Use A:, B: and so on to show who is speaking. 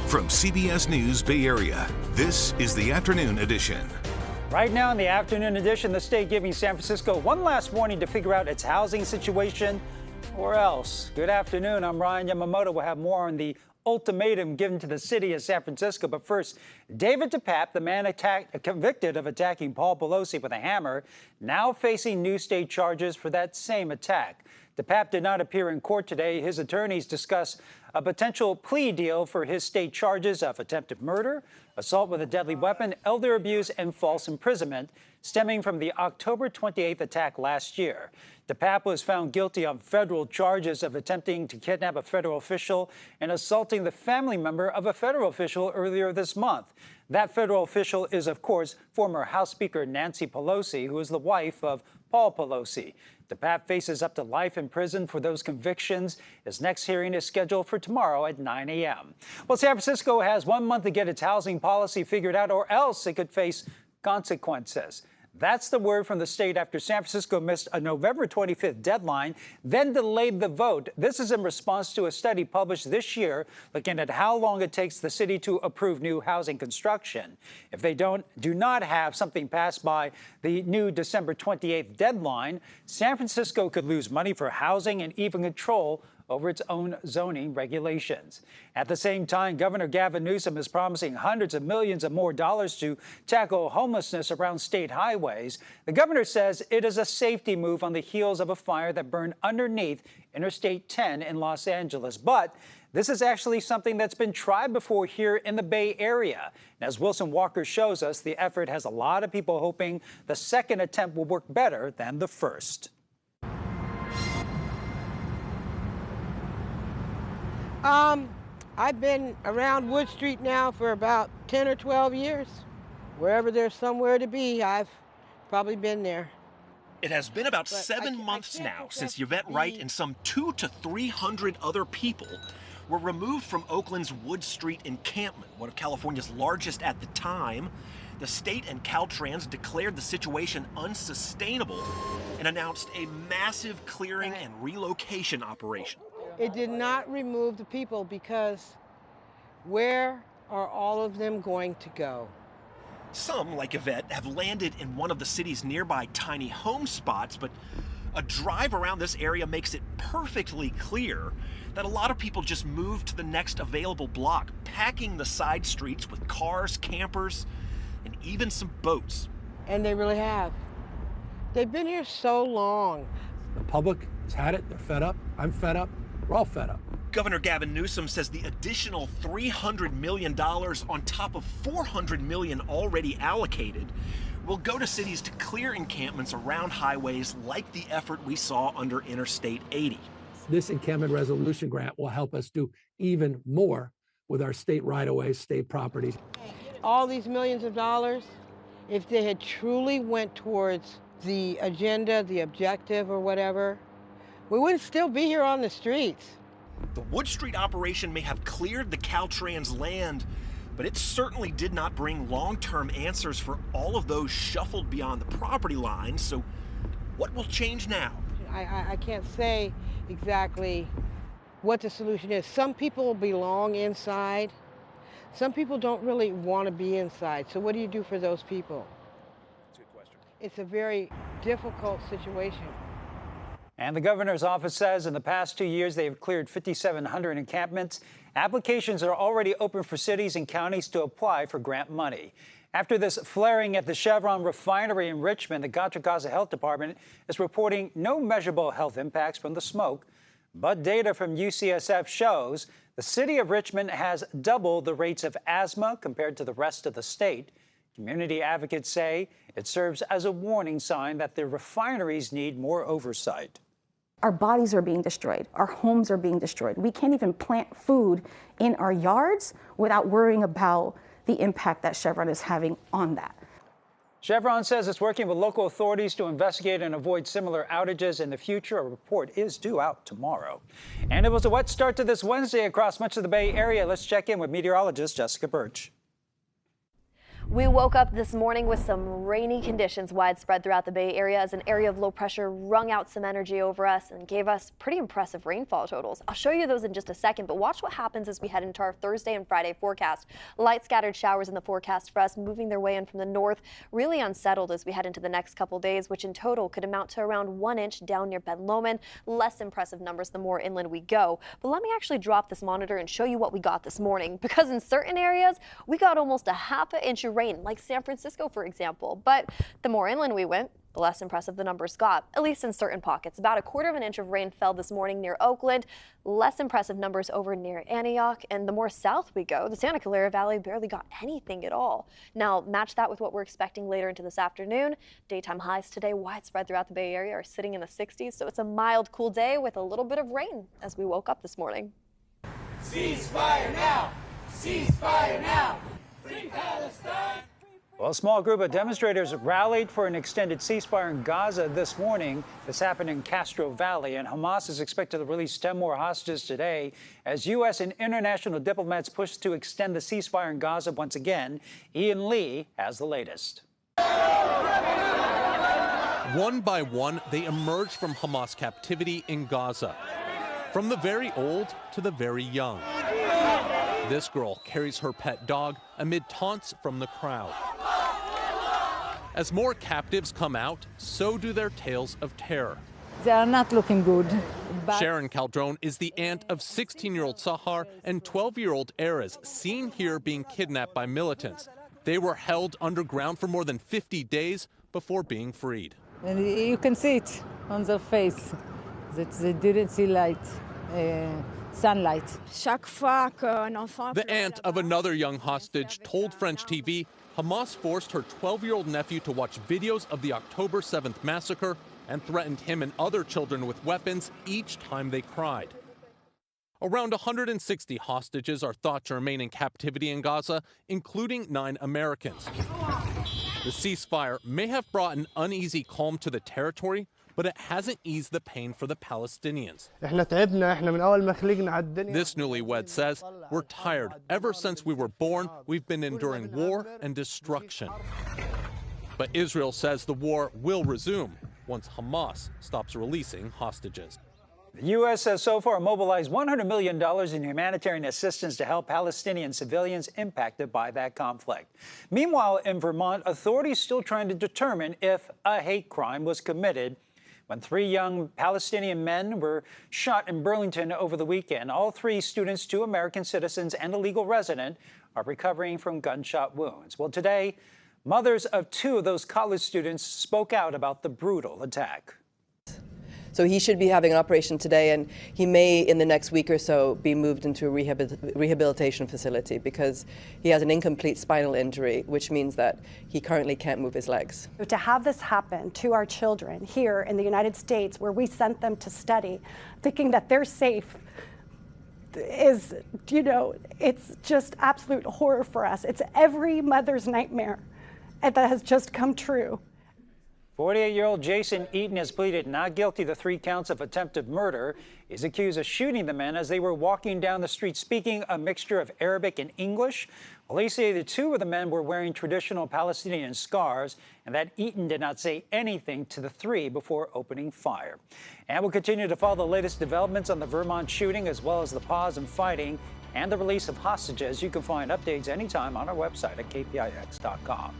A: From CBS News Bay Area, this is the Afternoon Edition.
B: Right now in the Afternoon Edition, the state giving San Francisco one last warning to figure out its housing situation or else. Good afternoon, I'm Ryan Yamamoto. We'll have more on the ultimatum given to the city of San Francisco. But first, David DePape, the man convicted of attacking Paul Pelosi with a hammer, now facing new state charges for that same attack. DePape did not appear in court today. His attorneys discuss a potential plea deal for his state charges of attempted murder, assault with a deadly weapon, elder abuse, and false imprisonment stemming from the October 28th attack last year. DePape was found guilty on federal charges of attempting to kidnap a federal official and assaulting the family member of a federal official earlier this month. That federal official is, of course, former House Speaker Nancy Pelosi, who is the wife of Paul Pelosi. DePape faces up to life in prison for those convictions. His next hearing is scheduled for tomorrow at 9 a.m. Well, San Francisco has 1 month to get its housing policy figured out, or else it could face consequences. That's the word from the state after San Francisco missed a November 25th deadline, then delayed the vote. This is in response to a study published this year looking at how long it takes the city to approve new housing construction. If they do not have something passed by the new December 28th deadline, San Francisco could lose money for housing and even control over its own zoning regulations. At the same time, Governor Gavin Newsom is promising hundreds of millions of more dollars to tackle homelessness around state highways. The governor says it is a safety move on the heels of a fire that burned underneath Interstate 10 in Los Angeles. But this is actually something that's been tried before here in the Bay Area. And as Wilson Walker shows us, the effort has a lot of people hoping the second attempt will work better than the first.
C: I've been around Wood Street now for about 10 or 12 years. Wherever there's somewhere to be, I've probably been there.
D: It has been about 7 months now since Yvette Wright and some 200 to 300 other people were removed from Oakland's Wood Street encampment, one of California's largest at the time. The state and Caltrans declared the situation unsustainable and announced a massive clearing and relocation operation.
C: It did not remove the people because where are all of them going to go?
D: Some, like Yvette, have landed in one of the city's nearby tiny home spots, but a drive around this area makes it perfectly clear that a lot of people just moved to the next available block, packing the side streets with cars, campers, and even some boats.
C: And they really have. They've been here so long.
E: The public has had it. They're fed up. I'm fed up. We're all fed up.
D: Governor Gavin Newsom says the additional $300 million on top of $400 million already allocated will go to cities to clear encampments around highways like the effort we saw under Interstate 80.
E: This encampment resolution grant will help us do even more with our state right-of-ways, state properties.
C: All these millions of dollars, if they had truly went towards the agenda, the objective or whatever, we wouldn't still be here on the streets.
D: The Wood Street operation may have cleared the Caltrans land, but it certainly did not bring long-term answers for all of those shuffled beyond the property line. So what will change now?
C: I can't say exactly what the solution is. Some people belong inside. Some people don't really want to be inside. So what do you do for those people?
D: That's a good question.
C: It's a very difficult situation.
B: And the governor's office says in the past 2 years, they have cleared 5,700 encampments. Applications are already open for cities and counties to apply for grant money. After this flaring at the Chevron refinery in Richmond, the Contra Costa Health Department is reporting no measurable health impacts from the smoke. But data from UCSF shows the city of Richmond has double the rates of asthma compared to the rest of the state. Community advocates say it serves as a warning sign that the refineries need more oversight.
F: Our bodies are being destroyed. Our homes are being destroyed. We can't even plant food in our yards without worrying about the impact that Chevron is having on that.
B: Chevron says it's working with local authorities to investigate and avoid similar outages in the future. A report is due out tomorrow. And it was a wet start to this Wednesday across much of the Bay Area. Let's check in with meteorologist Jessica Birch.
G: We woke up this morning with some rainy conditions widespread throughout the Bay Area as an area of low pressure wrung out some energy over us and gave us pretty impressive rainfall totals. I'll show you those in just a second, but watch what happens as we head into our Thursday and Friday forecast. Light scattered showers in the forecast for us, moving their way in from the north, really unsettled as we head into the next couple days, which in total could amount to around 1 inch down near Ben Lomond. Less impressive numbers the more inland we go. But let me actually drop this monitor and show you what we got this morning, because in certain areas we got almost a half an inch of rain, like San Francisco, for example. But the more inland we went, the less impressive the numbers got, at least in certain pockets. About 1/4 of an inch of rain fell this morning near Oakland. Less impressive numbers over near Antioch. And the more south we go, the Santa Clara Valley barely got anything at all. Now, match that with what we're expecting later into this afternoon. Daytime highs today widespread throughout the Bay Area are sitting in the 60s. So it's a mild, cool day with a little bit of rain as we woke up this morning.
H: Ceasefire now! Ceasefire now! Free Palestine!
B: Well, a small group of demonstrators rallied for an extended ceasefire in Gaza this morning. This happened in Castro Valley, and Hamas is expected to release 10 more hostages today as U.S. and international diplomats push to extend the ceasefire in Gaza once again. Ian Lee has the latest.
I: One by one, they emerge from Hamas captivity in Gaza. From the very old to the very young. This girl carries her pet dog amid taunts from the crowd. As more captives come out, so do their tales of terror.
J: They are not looking good.
I: Sharon Caldron is the aunt of 16-year-old Sahar and 12-year-old Erez, seen here being kidnapped by militants. They were held underground for more than 50 days before being freed.
J: And you can see it on their face that they didn't see light. Sunlight.
I: The aunt of another young hostage told French TV Hamas forced her 12-year-old nephew to watch videos of the October 7th massacre and threatened him and other children with weapons each time they cried. Around 160 hostages are thought to remain in captivity in Gaza, including 9 Americans. The ceasefire may have brought an uneasy calm to the territory, but it hasn't eased the pain for the Palestinians. This newlywed says, "We're tired. Ever since we were born, we've been enduring war and destruction." But Israel says the war will resume once Hamas stops releasing hostages.
B: The U.S. has so far mobilized $100 million in humanitarian assistance to help Palestinian civilians impacted by that conflict. Meanwhile, in Vermont, authorities still trying to determine if a hate crime was committed when 3 young Palestinian men were shot in Burlington over the weekend. All 3 students, 2 American citizens and a legal resident, are recovering from gunshot wounds. Well, today, mothers of 2 of those college students spoke out about the brutal attack.
K: So he should be having an operation today, and he may, in the next week or so, be moved into a rehabilitation facility because he has an incomplete spinal injury, which means that he currently can't move his legs.
L: To have this happen to our children here in the United States, where we sent them to study, thinking that they're safe, is, it's just absolute horror for us. It's every mother's nightmare, and that has just come true.
B: 48-year-old Jason Eaton has pleaded not guilty to 3 counts of attempted murder. He's accused of shooting the men as they were walking down the street speaking a mixture of Arabic and English. Police say the 2 of the men were wearing traditional Palestinian scarves and that Eaton did not say anything to the 3 before opening fire. And we'll continue to follow the latest developments on the Vermont shooting as well as the pause in fighting and the release of hostages. You can find updates anytime on our website at kpix.com.